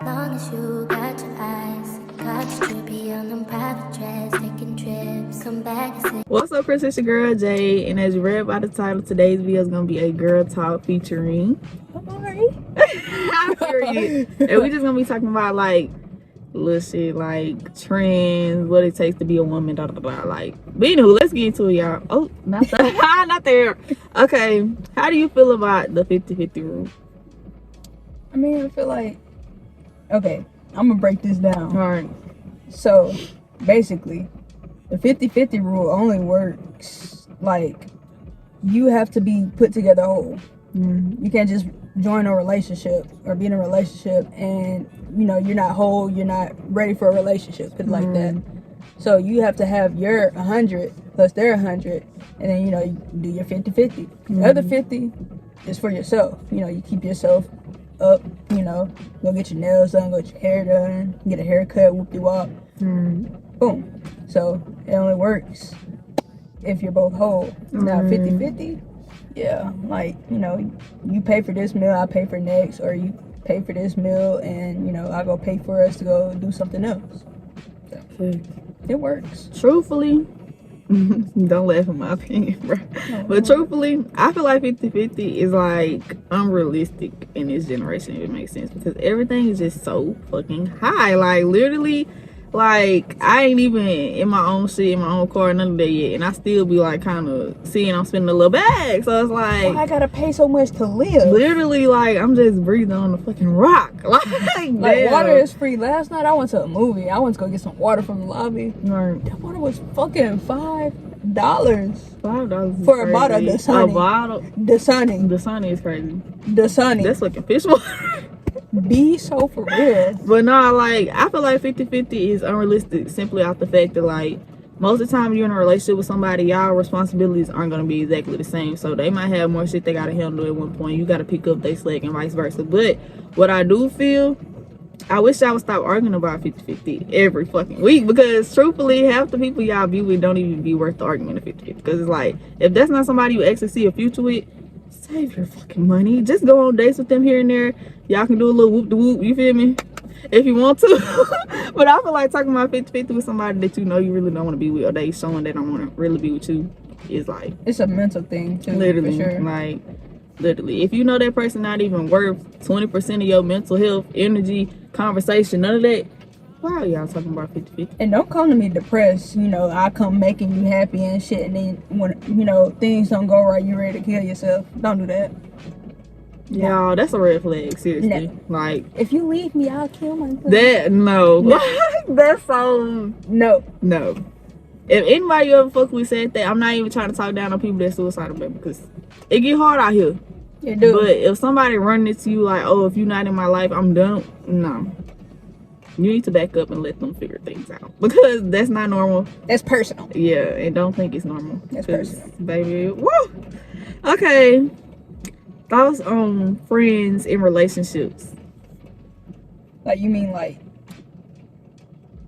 Long as you got your eyes, got you be on them private jets, taking trips, come back and say. What's up, Chris? It's your girl Jay, and as you read by the title, today's video is gonna be a girl talk featuring period. And we just gonna be talking about like little shit, like trends, what it takes to be a woman, da da da. Like, but anywho, let's get into it, y'all. Oh, not that, not there. Okay, how do you feel about the 50-50 rule? I mean, I feel like, okay, I'm gonna break this down. All right. So, basically, the 50-50 rule only works, like, you have to be put together whole. You can't just join a relationship or be in a relationship and, you know, you're not whole, you're not ready for a relationship, put it like that. So, you have to have your 100 plus their 100, and then, you know, you do your 50-50. The other 50 is for yourself. You know, you keep yourself up, you know, go get your nails done, go get your hair done, get a haircut, whoop you up. Boom. So it only works if you're both whole. Now 50-50, yeah, like, you know, you pay for this meal, I pay for next, or you pay for this meal and, you know, I go pay for us to go do something else. So, it works. Truthfully, don't laugh at my opinion, bro. But truthfully, I feel like 50-50 is like unrealistic in this generation, if it makes sense, because everything is just so fucking high. Like, literally, like, I ain't even in my own shit, in my own car, none of that yet, and I still be like kind of seeing I'm spending a little bag. So it's like, I gotta pay so much to live. literally, like, I'm just breathing on the fucking rock. Like water is free. Last night I went to a movie. I went to go get some water from the lobby. Right. That water was fucking $5 $5 for a bottle of Dasani. A bottle. Dasani. Dasani is crazy. Dasani. That's fucking fish water. Be so for real. But no, like, I feel like 50-50 is unrealistic simply off the fact that, like, most of the time you're in a relationship with somebody, y'all responsibilities aren't going to be exactly the same. So they might have more shit they got to handle at one point. You got to pick up their slack and vice versa. But what I do feel, I wish I would stop arguing about 50-50 every fucking week, because truthfully, half the people y'all be with don't even be worth the argument of 50-50. Because it's like, if that's not somebody you actually see a future with, save your fucking money. Just go on dates with them here and there. Y'all can do a little whoop de whoop, you feel me? If you want to. But I feel like talking about 50-50 with somebody that you know you really don't want to be with, or they showing they don't want to really be with you, is like, it's a mental thing too. Literally, for sure. like, literally. If you know that person not even worth 20% of your mental health, energy, conversation, none of that, why are y'all talking about 50-50? And don't come to me depressed. You know, I come making you happy and shit, and then when, you know, things don't go right, you ready to kill yourself. Don't do that. Y'all, that's a red flag, seriously. No. Like, if you leave me, I'll kill myself. that, no. That's so, no. If anybody you ever fuck with said that, I'm not even trying to talk down on people that's suicidal, baby, because it get hard out here. It do. But if somebody running it to you like, oh, if you're not in my life, I'm done. No. You need to back up and let them figure things out, because that's not normal. That's personal. Yeah, and don't think it's normal. That's personal. Baby, woo! Okay. Thoughts on friends in relationships. Like, you mean like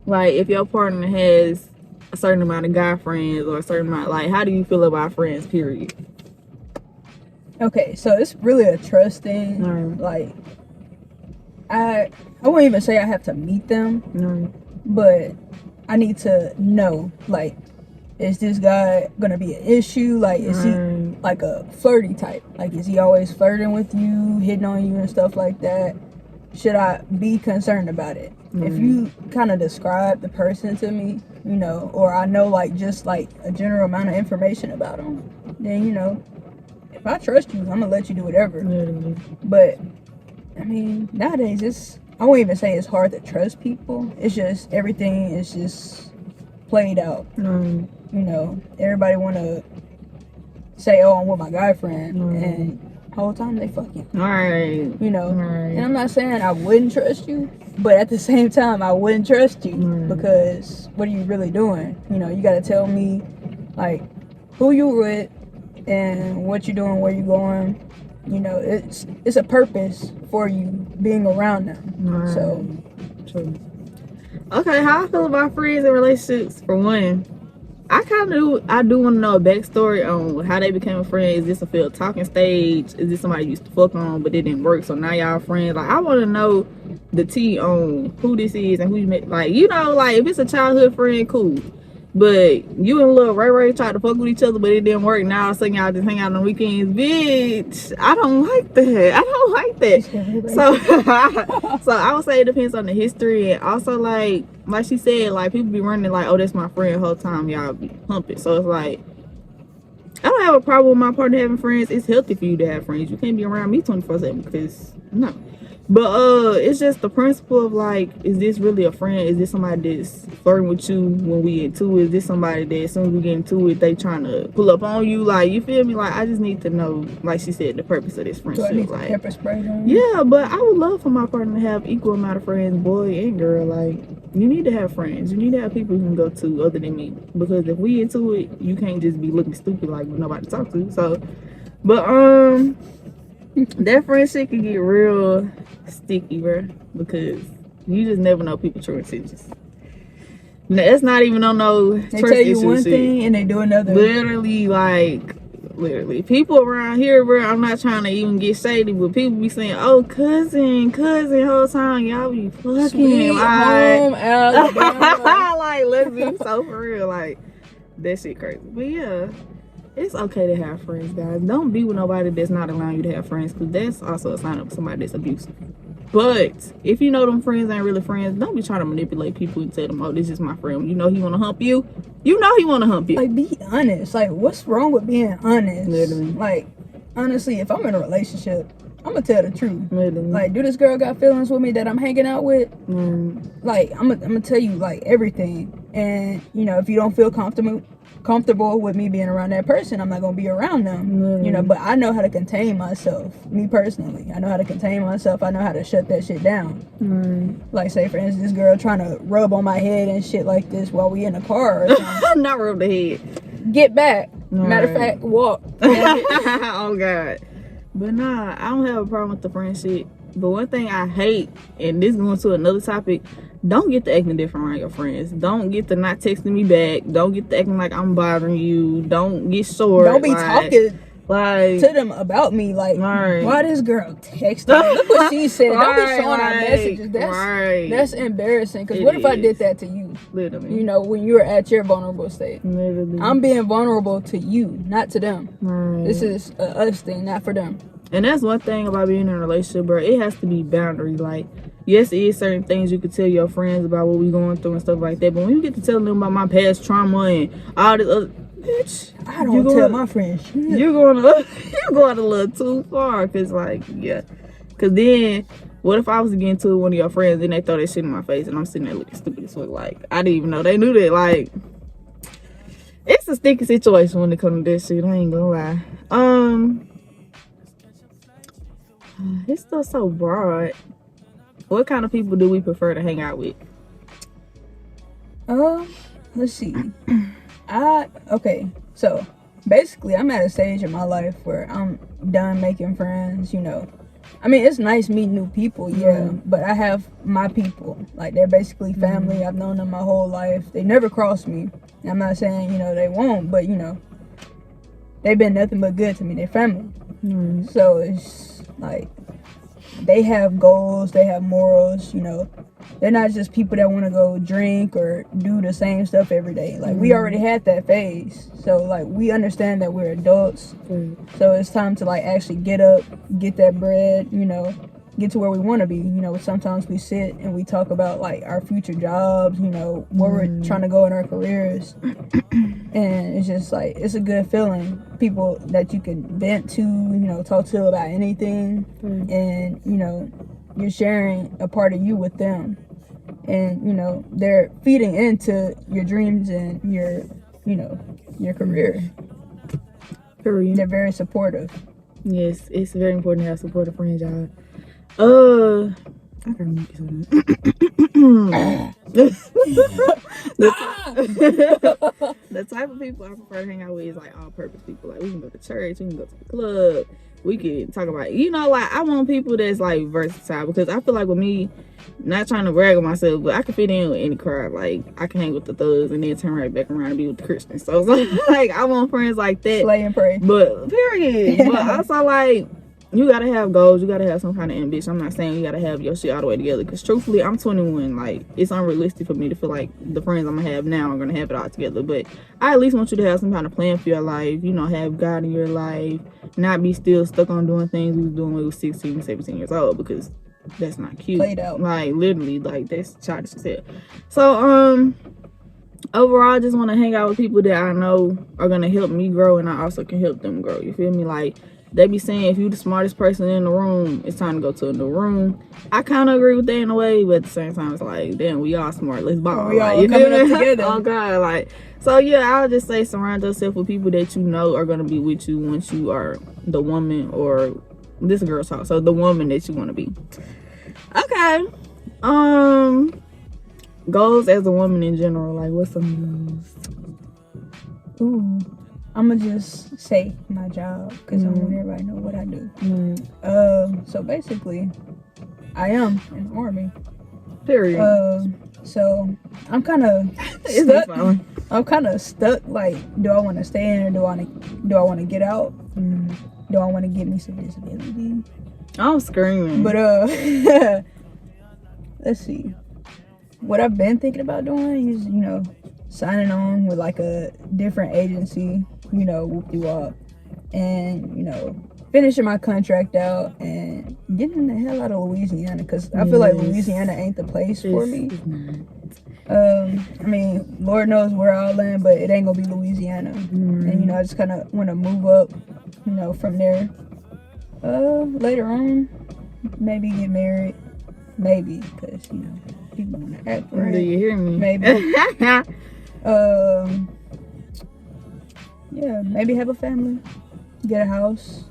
if your partner has a certain amount of guy friends or a certain amount, like, how do you feel about friends, period? Okay, so it's really a trust thing. Like, I wouldn't even say I have to meet them, but I need to know, like, is this guy gonna be an issue? Like, is he like a flirty type? Like, is he always flirting with you, hitting on you and stuff like that? Should I be concerned about it? If you kind of describe the person to me, you know, or I know, like, just like a general amount of information about them, then, you know, if I trust you, I'm gonna let you do whatever. But I mean, nowadays I won't even say it's hard to trust people. It's just everything is just played out. You know, everybody want to say, oh, I'm with my guy friend, and the whole time they fucking. You know, and I'm not saying I wouldn't trust you, but at the same time, I wouldn't trust you, because what are you really doing? You know, you got to tell me, like, who you with and what you're doing, where you're going. You know, it's a purpose for you being around them. So, true. Okay, how I feel about friends and relationships, for one, I do want to know a backstory on how they became a friend. Is this a failed talking stage? Is this somebody you used to fuck on but it didn't work, so now y'all friends? Like, I want to know the tea on who this is and who you met. Like, you know, like if it's a childhood friend, cool. But you and Lil Ray tried to fuck with each other, but it didn't work. Now all of a sudden y'all just hang out on the weekends. Bitch, I don't like that. I don't like that. So I would say it depends on the history, and also like she said, like people be running like, oh, that's my friend the whole time y'all be humping. So it's like, I don't have a problem with my partner having friends. It's healthy for you to have friends. You can't be around me 24/7 because no. But it's just the principle of like, is this really a friend? Is this somebody that's flirting with you when we into it? Is this somebody that as soon as we get into it, they trying to pull up on you? Like, you feel me? Like, I just need to know, like she said, the purpose of this friendship. Do I need like, pepper spray on? yeah, but I would love for my partner to have equal amount of friends, boy and girl. Like, you need to have friends. You need to have people you can go to other than me. Because if we into it, you can't just be looking stupid like with nobody to talk to. So, but that friendship can get real sticky, bro, because you just never know people's true intentions. Now, it's not even on no they tell you one thing and they do another. Literally, people around here, bro, I'm not trying to even get shady, but people be saying, oh, cousin whole time y'all be fucking. Sweet home Alabama. Like, let's be so for real, like that shit crazy. But yeah, it's okay to have friends, guys. Don't be with nobody that's not allowing you to have friends, because that's also a sign of somebody that's abusive. But if you know them friends ain't really friends, don't be trying to manipulate people and tell them, oh, this is my friend. You know he want to hump you. You know he want to hump you. Like, be honest. Like, what's wrong with being honest? Literally. Like, honestly, if I'm in a relationship, I'm gonna tell the truth. Literally. Like, do this girl got feelings with me that I'm hanging out with? Like, I'm gonna tell you, like, everything. And, you know, if you don't feel comfortable with me being around that person, I'm not gonna be around them. You know, but I know how to contain myself. Me personally, I know how to contain myself. I know how to shut that shit down. Like, say for instance, this girl trying to rub on my head and shit like this while we in the car or something. Not rub the head. Get back. Matter of fact, walk. Oh God. But nah, I don't have a problem with the friendship. But one thing I hate, and this going to another topic, don't get to acting different around your friends. Don't get to not texting me back. Don't get to acting like I'm bothering you. Don't get sore. Don't be talking like to them about me. Like, why this girl texting me? Look what she said. Don't be showing our messages. That's embarrassing. Because what if I did that to you? Literally. You know, when you were at your vulnerable state. Literally. I'm being vulnerable to you, not to them. This is a us thing, not for them. And that's one thing about being in a relationship, bro. It has to be boundary. Like, yes, it is certain things you could tell your friends about what we going through and stuff like that. But when you get to telling them about my past trauma and all this other, bitch, I don't tell my friends shit. You're going a little too far. Cause like, yeah. Cause then, what if I was getting to one of your friends and they throw that shit in my face and I'm sitting there looking stupid as fuck? Like, I didn't even know they knew that. Like, it's a sticky situation when it comes to that shit. I ain't gonna lie. It's still so broad. What kind of people do we prefer to hang out with? Let's see. Okay, so basically I'm at a stage in my life where I'm done making friends, you know. I mean, it's nice meeting new people, yeah, but I have my people. Like, they're basically family. I've known them my whole life. They never crossed me. I'm not saying, you know, they won't, but, you know, they've been nothing but good to me. They're family. So it's like, they have goals, they have morals, you know. They're not just people that want to go drink or do the same stuff every day. Like, we already had that phase. So, like, we understand that we're adults. So it's time to, like, actually get up, get that bread, you know, get to where we want to be. You know, sometimes we sit and we talk about, like, our future jobs, you know, where we're trying to go in our careers. And it's just, like, it's a good feeling. People that you can vent to, you know, talk to about anything. And, you know, you're sharing a part of you with them. And, you know, they're feeding into your dreams and your, you know, your career. Period. They're very supportive. Yes, it's very important to have supportive friends, y'all. I gotta make something. The type of people I prefer to hang out with is like all purpose people. Like, we can go to church, we can go to the club, we can talk about, you know, like, I want people that's like versatile, because I feel like with me, not trying to brag on myself, but I can fit in with any crowd. Like, I can hang with the thugs and then turn right back around and be with the Christians. So it's like I want friends like that. Slay and pray. But period. But also, like, you gotta have goals. You gotta have some kind of ambition. I'm not saying you gotta have your shit all the way together. Because truthfully, I'm 21. Like, it's unrealistic for me to feel like the friends I'm gonna have now are gonna have it all together. But I at least want you to have some kind of plan for your life. You know, have God in your life. Not be still stuck on doing things we was doing when we was 16, 17 years old. Because that's not cute. Played out. Like, literally, like, that's childish as hell. So, overall, I just want to hang out with people that I know are gonna help me grow, and I also can help them grow. You feel me? Like, they be saying if you the smartest person in the room, it's time to go to a new room. I kind of agree with that in a way, but at the same time, it's like, damn, we all smart. Let's ball. We like, all you coming feel up me? together. Oh God, like, so yeah, I'll just say surround yourself with people that you know are gonna be with you once you are the woman, or this girl's talk. So the woman that you want to be. Okay. Goals as a woman in general. Like, what's some goals? Ooh, I'ma just say my job because I want everybody to know what I do. So basically, I am in the Army. Period. So I'm kind of stuck. I'm kind of stuck. Like, do I want to stay in, or do I want to get out? Do I want to get me some disability? I'm screaming. But let's see. What I've been thinking about doing is, signing on with like a different agency, whoop-de-wop, and finishing my contract out and getting the hell out of Louisiana, because I feel like Louisiana ain't the place for me. I mean, Lord knows where I'll land, but it ain't gonna be Louisiana. And I just kind of want to move up, from there. Later on, maybe get married, maybe, because people want to act right. Do you hear me? Maybe. Yeah, maybe have a family, get a house,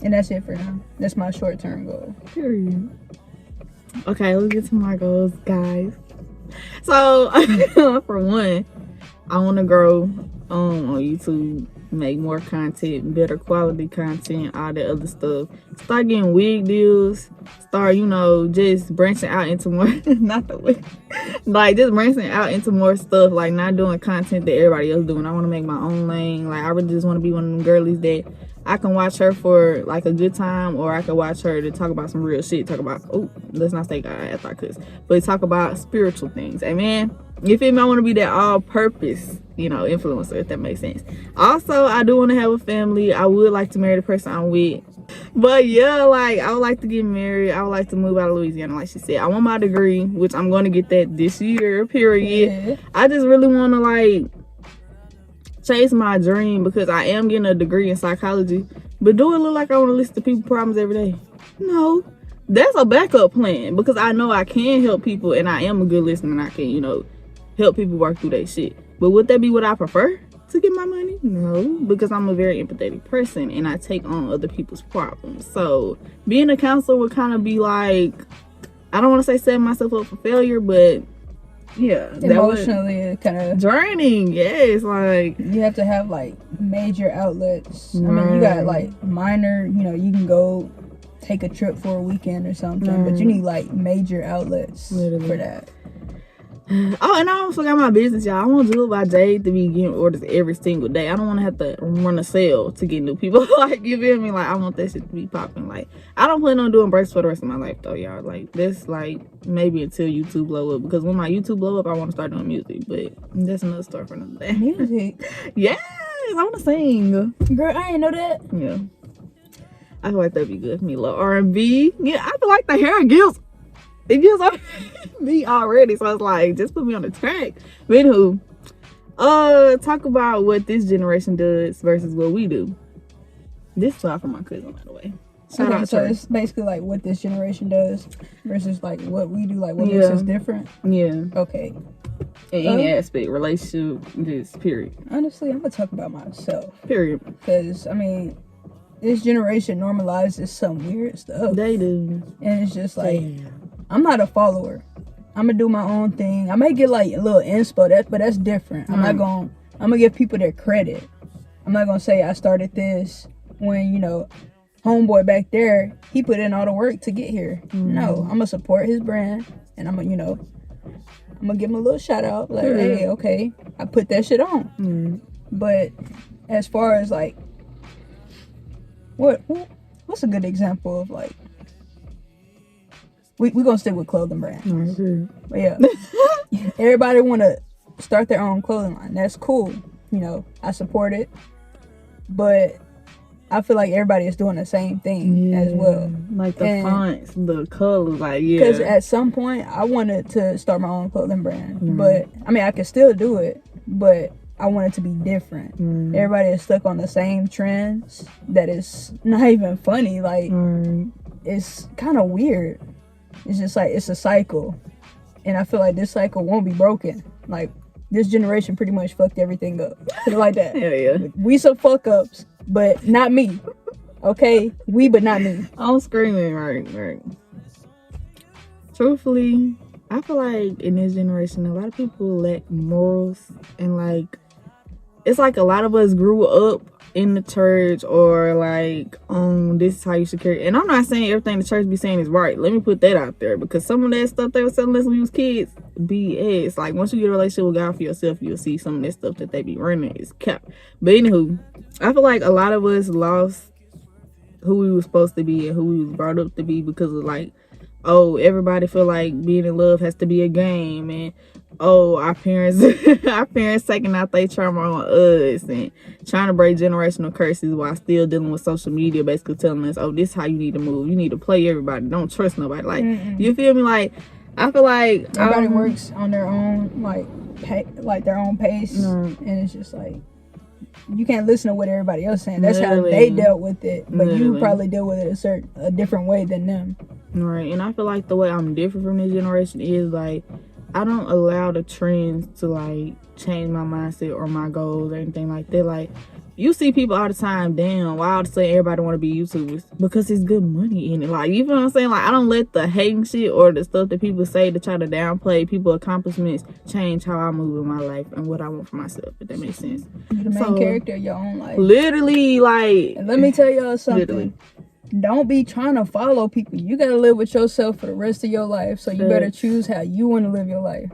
and that's it for now. That's my short-term goal. Period. Okay, let's get to my goals, guys. So, for one, I want to grow on YouTube, make more content, better quality content, all that other stuff. Start getting wig deals. Start, just branching out into more, not the wig, like just branching out into more stuff, like not doing content that everybody else doing. I want to make my own lane. Like, I really just want to be one of them girlies that I can watch her for like a good time, or I can watch her to talk about some real shit. Talk about, let's not say God after I cuss, but talk about spiritual things. Amen. You feel me? I want to be that all-purpose, influencer, if that makes sense. Also, I do want to have a family. I would like to marry the person I'm with. But yeah, like, I would like to get married. I would like to move out of Louisiana, like she said. I want my degree, which I'm going to get that this year, period. Yeah. I just really want to, like, chase my dream, because I am getting a degree in psychology. But do it look like I want to listen to people's problems every day? No. That's a backup plan, because I know I can help people, and I am a good listener, and I can, help people work through their shit. But would that be what I prefer to get my money? No, because I'm a very empathetic person, and I take on other people's problems. So being a counselor would kind of be like, I don't want to say setting myself up for failure, but yeah, emotionally kind of draining. Yes, like you have to have like major outlets. I mean, you got like minor, you can go take a trip for a weekend or something, but you need like major outlets for that. Oh, and I almost forgot my business, y'all. I want Jeweled by Jade to be getting orders every single day. I don't want to have to run a sale to get new people. Like, you feel me? Like, I want that shit to be popping. Like, I don't plan on doing breaks for the rest of my life, though, y'all. Like, this, like, maybe until YouTube blow up. Because when my YouTube blow up, I want to start doing music. But that's another story for another day. Music? Yes! I want to sing. Girl, I ain't know that. Yeah. I feel like that'd be good for me. A little R&B. Yeah, I feel like the hair gives... It gives me already, so it's like, just put me on the track. But anywho, talk about what this generation does versus what we do. This is all from my cousin, by the way. Shout out so to her. it's basically like what this generation does versus like what we do, like what makes us different. Yeah. Okay. In any aspect, relationship, just period. Honestly, I'm gonna talk about myself. Period. Because I mean, this generation normalizes some weird stuff. They do. And it's just like, I'm not a follower. I'm gonna do my own thing. I may get like a little inspo, but that's different. I'm gonna give people their credit. I'm not gonna say I started this when, homeboy back there, he put in all the work to get here. No, I'm gonna support his brand, and I'm gonna give him a little shout out. Like, hey, okay, I put that shit on. But as far as like, what what's a good example of like we gonna stick with clothing brands. But yeah, everybody want to start their own clothing line. That's cool. You know, I support it, but I feel like everybody is doing the same thing as well. Like the fonts, the colors, like Because at some point I wanted to start my own clothing brand, but I mean I could still do it, but I want it to be different. Everybody is stuck on the same trends that is not even funny. Like it's kind of weird. It's just like it's a cycle, and I feel like this cycle won't be broken. Like this generation pretty much fucked everything up. Put it like that. Yeah. We some fuck ups, but not me. Okay, we but not me. I'm screaming, right. Truthfully, I feel like in this generation, a lot of people lack morals, and like it's like a lot of us grew up in the church, or like this is how you should carry. And I'm not saying everything the church be saying is right. Let me put that out there, because some of that stuff they were telling us when we was kids, BS. Like once you get a relationship with God for yourself, you'll see some of that stuff that they be running is kept. But anywho, I feel like a lot of us lost who we were supposed to be and who we was brought up to be because of like, oh, everybody feel like being in love has to be a game, and oh, our parents taking out their trauma on us and trying to break generational curses while still dealing with social media, basically telling us, oh, this is how you need to move. You need to play everybody. Don't trust nobody. Like, you feel me? Like, I feel like everybody works on their own, like their own pace, and it's just like you can't listen to what everybody else saying. That's how they dealt with it, but you probably deal with it a different way than them. Right, and I feel like the way I'm different from this generation is like I don't allow the trends to like change my mindset or my goals or anything like that. Like you see people all the time, damn, why all of a sudden everybody want to be YouTubers? Because it's good money in it. Like, you feel what I'm saying? Like, I don't let the hating shit or the stuff that people say to try to downplay people's accomplishments change how I move in my life and what I want for myself, if that makes sense. You're the main character of your own life. Literally, like... And let me tell y'all something. Literally. Don't be trying to follow people. You gotta live with yourself for the rest of your life. So you better choose how you want to live your life.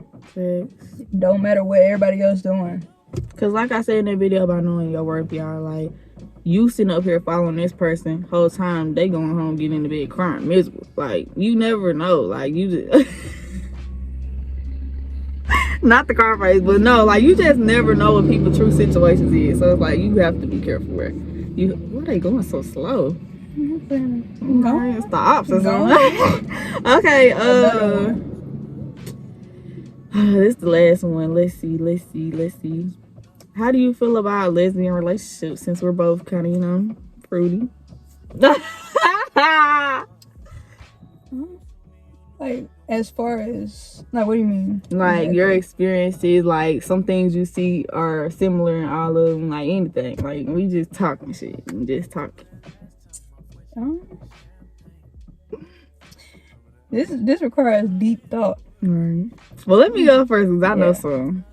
Don't matter what everybody else doing. Because like I said in that video about knowing your worth, y'all, like, you sitting up here following this person, whole time they going home, getting into bed, crying, miserable. Like, you never know. Like, you just... Not the car face, but no, like, you just never know what people's true situations is. So it's like, you have to be careful where you... Why are they going so slow? It's the ops or something. Okay, this is the last one. Let's see. How do you feel about lesbian relationships, since we're both kind of, you know, fruity? Like, as far as, like, what do you mean? Like, your experiences, like, some things you see are similar in all of them, like, anything. Like, we just talking shit. We just talking. This requires deep thought. Right. Well, let me go first, because I know some.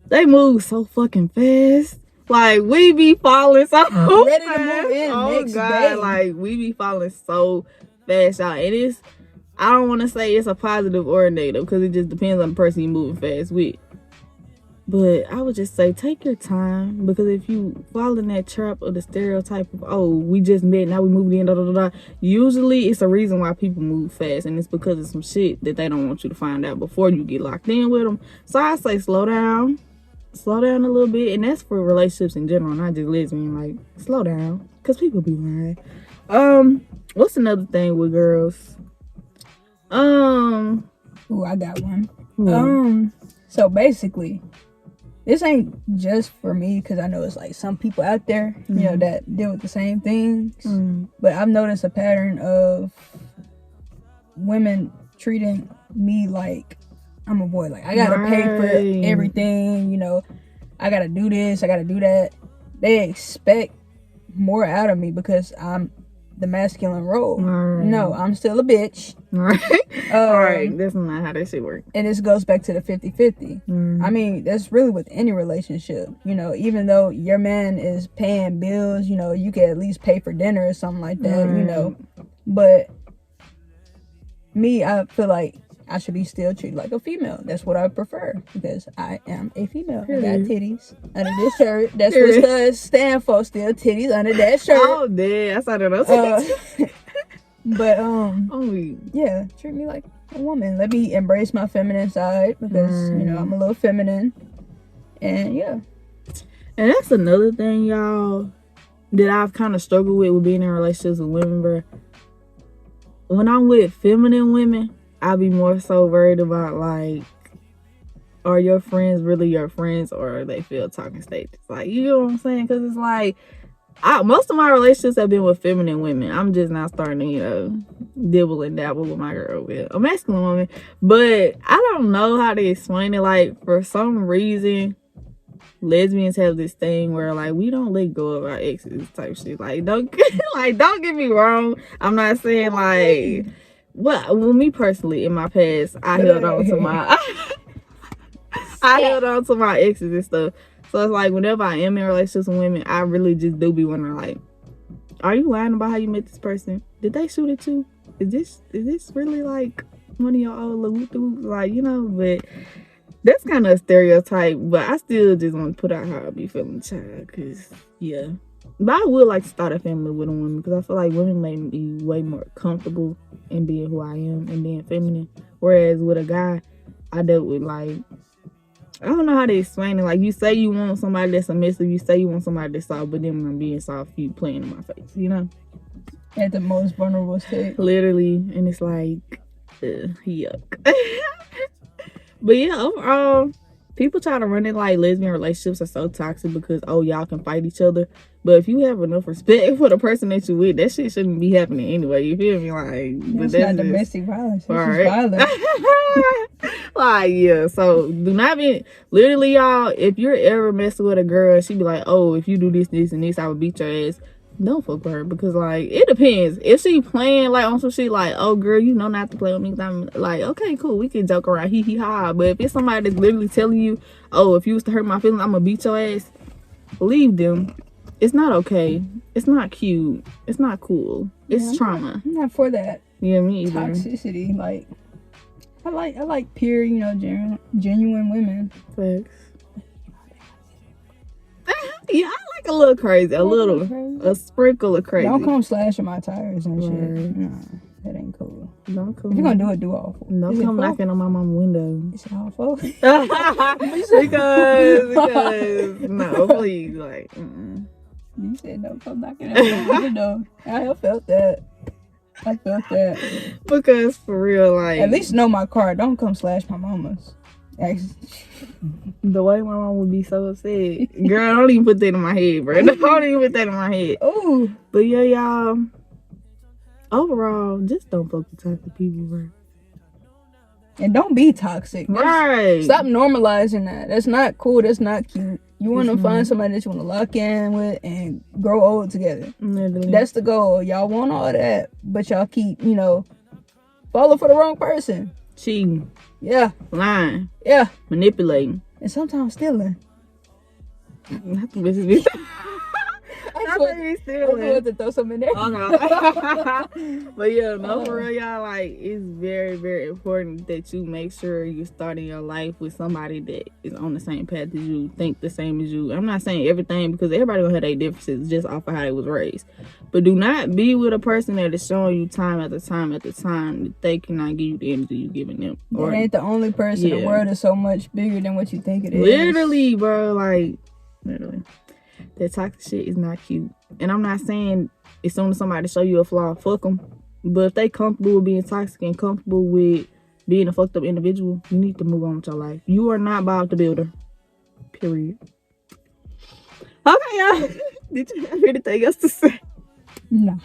They move so fucking fast. Like, we be falling so ready fast. To move in next God, day. like, we be falling so fast, y'all. And it's, I don't want to say it's a positive or a negative, because it just depends on the person you moving fast with. But I would just say, take your time, because if you fall in that trap of the stereotype of, oh, we just met, now we moved in, usually it's a reason why people move fast, and it's because of some shit that they don't want you to find out before you get locked in with them. So I say slow down a little bit, and that's for relationships in general, not just lesbian. Like, slow down, because people be lying. What's another thing with girls? Ooh, I got one. So basically, this ain't just for me, because I know it's like some people out there, you know, that deal with the same things. But I've noticed a pattern of women treating me like I'm a boy. Like, I gotta pay for everything, you know, I gotta do this, I gotta do that. They expect more out of me because I'm the masculine role. No, I'm still a bitch. Alright, that's not how that shit works. And this goes back to the 50-50. I mean, that's really with any relationship. You know, even though your man is paying bills, you know, you can at least pay for dinner or something like that, you know. But me, I feel like I should be still treated like a female. That's what I prefer because I am a female. I got titties under this shirt. That's what studs stand for. Still titties under that shirt. Oh, damn. I saw that. But yeah, treat me like a woman. Let me embrace my feminine side because you know I'm a little feminine. And yeah. And that's another thing, y'all, that I've kind of struggled with being in relationships with women, bro. When I'm with feminine women, I be more so worried about, like, are your friends really your friends, or are they feel talking stages? Like, you know what I'm saying? Because it's like, most of my relationships have been with feminine women. I'm just now starting to, you know, dibble and dabble with my girl with a masculine woman. But I don't know how to explain it. Like, for some reason, lesbians have this thing where, like, we don't let go of our exes type shit. Like, don't get me wrong. I'm not saying, like, well, me personally, in my past, I held on to my exes and stuff. So it's like, whenever I am in relationships with women, I really just do be wondering, like, are you lying about how you met this person? Did they shoot it too? Is this really, like, one of your old little, like, you know? But that's kind of a stereotype, but I still just want to put out how I be feeling, child, because, yeah. But I would like to start a family with a woman, because I feel like women make me way more comfortable in being who I am and being feminine. Whereas with a guy, I dealt with, like, I don't know how to explain it. Like, you say you want somebody that's submissive, you say you want somebody that's soft, but then when I'm being soft, you playing in my face, you know? At the most vulnerable state. Literally, and it's like, yuck. But yeah, overall, people try to run it like lesbian relationships are so toxic because, oh, y'all can fight each other. But if you have enough respect for the person that you with, that shit shouldn't be happening anyway. You feel me? Like, it's not domestic violence. It's just violence. Like, yeah. So do not be, literally, y'all, if you're ever messing with a girl and she be like, oh, if you do this, this, and this, I would beat your ass. Don't fuck with her, because, like, it depends. If she playing, like, on some shit like, oh, girl, you know not to play with me, I'm like, okay, cool, we can joke around, hee hee ha. But if it's somebody that's literally telling you, oh, if you was to hurt my feelings, I'm gonna beat your ass, leave them. It's not okay. It's not cute. It's not cool. It's trauma. I'm not for that. Yeah, me either. Toxicity. Like, I like pure, you know, genuine women. Facts. Yeah, I like a little crazy, a sprinkle of crazy. Don't come slashing my tires and shit. Nah, that ain't cool. Don't come. If you're gonna do it, do all four. Don't come knocking on my mom's window. Is it all four? because no, please, like. You said don't come knocking on my window. I felt that. Because for real, like, at least know my car. Don't come slash my mama's. The way my mom would be so upset. Girl, don't even put that in my head, bro. Don't even put that in my head. Ooh. But yeah, y'all, overall, just don't fuck with toxic people, bro. And don't be toxic. Right. Stop normalizing that. That's not cool. That's not cute. You want to find somebody that you want to lock in with and grow old together. Literally. That's the goal. Y'all want all that, but y'all keep, you know, falling for the wrong person. Cheating. Yeah. Lying. Yeah. Manipulating. And sometimes stealing. Not the business. I wanted to throw some in there. Oh, no. But yeah, no, for real, y'all, like, it's very, very important that you make sure you're starting your life with somebody that is on the same path as you, think the same as you. I'm not saying everything, because everybody gonna have their differences just off of how they was raised. But do not be with a person that is showing you time after time after time that they cannot give you the energy you giving them. Or ain't the only person. The world is so much bigger than what you think it is. Literally, bro, like, literally. That toxic shit is not cute. And I'm not saying as soon as somebody show you a flaw, fuck them. But if they comfortable with being toxic and comfortable with being a fucked up individual, you need to move on with your life. You are not Bob the Builder. Period. Okay, y'all. Did you have anything else to say? No.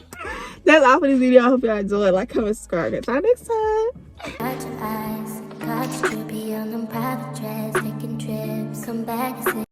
That's all for this video. I hope y'all enjoyed. Like, comment, subscribe. Until next time. Got your eyes, got you be on them private jets, taking trips, come back and say